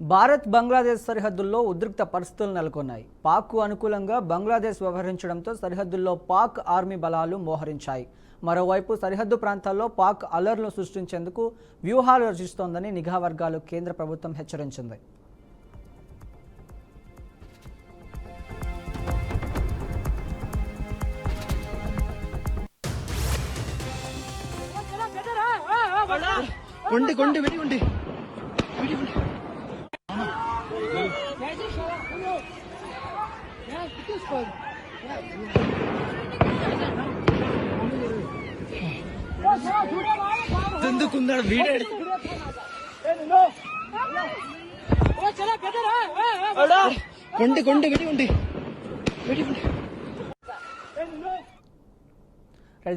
భారత్ బంగ్లాదేశ్ సరిహద్దుల్లో ఉద్రిక్త పరిస్థితులు నెలకొన్నాయి. పాక్కు అనుకూలంగా బంగ్లాదేశ్ వ్యవహరించడంతో సరిహద్దుల్లో పాక్ ఆర్మీ బలాలు మోహరించాయి. మరోవైపు సరిహద్దు ప్రాంతాల్లో పాక్ అల్లర్లు సృష్టించేందుకు వ్యూహాలు రచిస్తోందని నిఘా వర్గాలు కేంద్ర ప్రభుత్వం హెచ్చరించింది.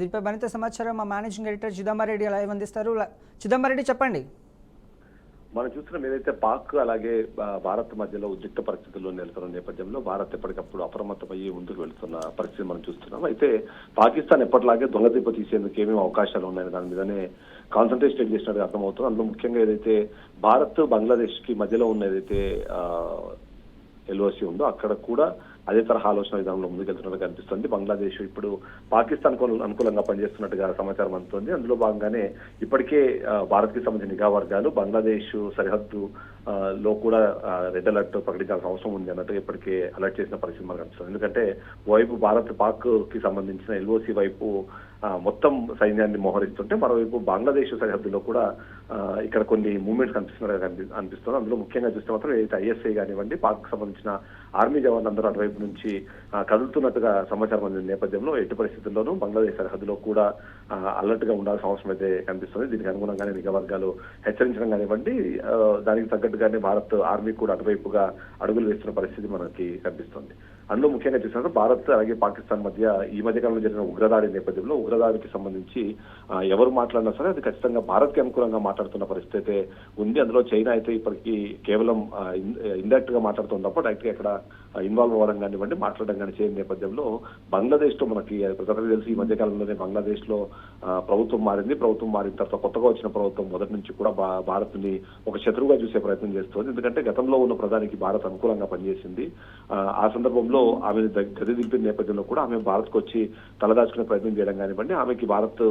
దీనిపై మరింత సమాచారం మా మేనేజింగ్ ఎడిటర్ చిదంబరెడ్డి లైవ్ అందిస్తారు. చిదంబరెడ్డి, చెప్పండి. మనం చూస్తున్నాం ఏదైతే పాక్ అలాగే భారత్ మధ్యలో ఉద్రిక్త పరిస్థితుల్లో నెలకొన్న నేపథ్యంలో భారత్ ఎప్పటికప్పుడు అప్రమత్తమయ్యి ముందుకు వెళుతున్న పరిస్థితి మనం చూస్తున్నాం. అయితే పాకిస్తాన్ ఎప్పటిలాగే దొంగదీప తీసేందుకు ఏమేమి అవకాశాలు ఉన్నాయని దాని మీదనే కాన్సన్ట్రేట్ చేసినట్టుగా అర్థమవుతుంది. అందులో ముఖ్యంగా ఏదైతే భారత్ బంగ్లాదేశ్ కి మధ్యలో ఉన్న ఏదైతే ఎల్ఓసి ఉందో అక్కడ కూడా అదే తరహా ఆలోచన విధానంలో ముందుకెళ్తున్నట్టుగా కనిపిస్తుంది. బంగ్లాదేశ్ ఇప్పుడు పాకిస్తాన్ అనుకూలంగా పనిచేస్తున్నట్టుగా సమాచారం అందుతోంది. అందులో భాగంగానే ఇప్పటికే భారత్ కి సంబంధించిన నిఘా వర్గాలు బంగ్లాదేశ్ సరిహద్దు లో కూడా రెడ్ అలర్ట్ ప్రకటించాల్సిన అవసరం ఉంది అన్నట్టు ఇప్పటికే అలర్ట్ చేసిన పరిస్థితి మనకు కనిపిస్తుంది. ఎందుకంటే ఓవైపు భారత్ పాక్ కి సంబంధించిన ఎల్ఓసి వైపు మొత్తం సైన్యాన్ని మోహరిస్తుంటే మరోవైపు బంగ్లాదేశ్ సరిహద్దులో కూడా ఇక్కడ కొన్ని మూవ్మెంట్స్ కనిపిస్తున్నట్టుగా అనిపిస్తుంది. అందులో ముఖ్యంగా చూస్తే మాత్రం ఏదైతే ఐఎస్ఐ కానివ్వండి పాక్ సంబంధించిన ఆర్మీ జవాన్లు అందరూ అటువైపు నుంచి కదులుతున్నట్టుగా సమాచారం అందిన నేపథ్యంలో ఎట్టి పరిస్థితుల్లోనూ బంగ్లాదేశ్ సరిహద్దులో కూడా అలర్ట్ గా ఉండాల్సిన అవసరం అయితే కనిపిస్తుంది. దీనికి అనుగుణంగానే నిఘా వర్గాలు హెచ్చరించడం కానివ్వండి దానికి తగ్గట్టుగానే భారత్ ఆర్మీ కూడా అటువైపుగా అడుగులు వేస్తున్న పరిస్థితి మనకి కనిపిస్తుంది. అందులో ముఖ్యంగా చూసినట్టు భారత్ అలాగే పాకిస్తాన్ మధ్య ఈ మధ్య కాలంలో జరిగిన ఉగ్రదాడి నేపథ్యంలో ఉగ్రదాడికి సంబంధించి ఎవరు మాట్లాడినా సరే అది ఖచ్చితంగా భారత్ కి అనుకూలంగా మాట్లాడుతున్న పరిస్థితి అయితే ఉంది. అందులో చైనా అయితే ఇప్పటికీ కేవలం ఇండైరెక్ట్ గా మాట్లాడుతుంది తప్ప డైరెక్ట్ గా ఎక్కడ ఇన్వాల్వ్ అవ్వడం కానివ్వండి మాట్లాడడం కానీ చేయని నేపథ్యంలో బంగ్లాదేశ్ లో మనకి ప్రజలకు తెలిసి ఈ మధ్య కాలంలోనే బంగ్లాదేశ్ లో ప్రభుత్వం మారింది. ప్రభుత్వం మారిన తర్వాత కొత్తగా వచ్చిన ప్రభుత్వం మొదటి నుంచి కూడా భారత్ ని ఒక శత్రువుగా చూసే ప్రయత్నం చేస్తుంది. ఎందుకంటే గతంలో ఉన్న ప్రధానికి భారత్ అనుకూలంగా పనిచేసింది. ఆ సందర్భంలో ఆమెను గది దింపిన నేపథ్యంలో కూడా ఆమె భారత్ కు వచ్చి తలదాచుకునే ప్రయత్నం చేయడం కానివ్వండి ఆమెకి భారత్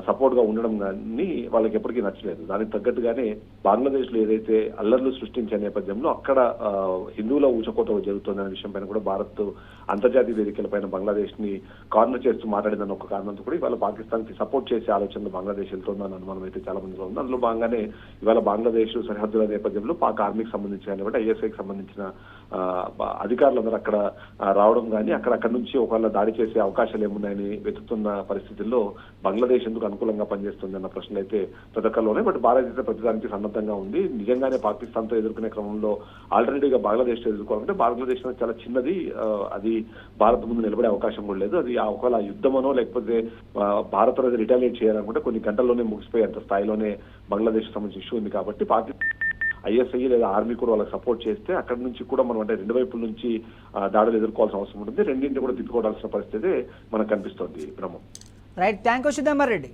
సపోర్ట్ గా ఉండడం కానీ వాళ్ళకి ఎప్పటికీ నచ్చలేదు. దానికి తగ్గట్టుగానే బంగ్లాదేశ్ లో ఏదైతే అల్లర్లు సృష్టించే నేపథ్యంలో అక్కడ హిందువుల ఊచకోత జరుగుతుందనే విషయం పైన కూడా భారత్ అంతర్జాతీయ వేదికలపైన బంగ్లాదేశ్ ని కార్నర్ చేస్తూ మాట్లాడిందని ఒక కారణంతో కూడా ఇవాళ పాకిస్తాన్ కి సపోర్ట్ చేసే ఆలోచనలు బంగ్లాదేశ్ వెళ్తుందని అనుమానం అయితే చాలా మందిలో ఉంది. అందులో భాగంగానే ఇవాళ బంగ్లాదేశ్ సరిహద్దుల నేపథ్యంలో పాక్ ఆర్మీకి సంబంధించి కానివ్వండి ఐఎస్ఐకి సంబంధించిన అధికారులందరూ అక్కడ రావడం కానీ అక్కడ నుంచి ఒకవేళ దాడి చేసే అవకాశాలు ఏమున్నాయని వెతుకుతున్న పరిస్థితుల్లో బంగ్లాదేశ్ ఎందుకు అనుకూలంగా పనిచేస్తుంది అన్న ప్రశ్నలు అయితే ప్రతి ఒక్కరిలోనే. బట్ భారత్ అయితే ప్రతిదానికి సన్నద్ధంగా ఉంది. నిజంగానే పాకిస్తాన్ తో ఎదుర్కొనే క్రమంలో ఆల్టర్నేటివ్ గా బంగ్లాదేశ్ ఎదుర్కోవాలంటే బంగ్లాదేశ్ చాలా చిన్నది, అది భారత్ ముందు నిలబడే అవకాశం కూడా లేదు. అది ఒకవేళ యుద్ధమనో లేకపోతే భారత్ అనేది రిటాలియేట్ చేయాలనుకుంటే కొన్ని గంటల్లోనే ముగిసిపోయేంత స్థాయిలోనే బంగ్లాదేశ్ సంబంధించిన ఇష్యూ ఉంది. కాబట్టి పాకిస్తాన్ ఐఎస్ఐ లేదా ఆర్మీ కూడా వాళ్ళకి సపోర్ట్ చేస్తే అక్కడి నుంచి కూడా మనం అంటే రెండు వైపుల నుంచి దాడులు ఎదుర్కోవాల్సిన అవసరం ఉంటుంది. రెండింటిని కూడా తిప్పుకోవాల్సిన పరిస్థితి మనకు కనిపిస్తుంది. Brahmam. Right, thank you Chidambareddy.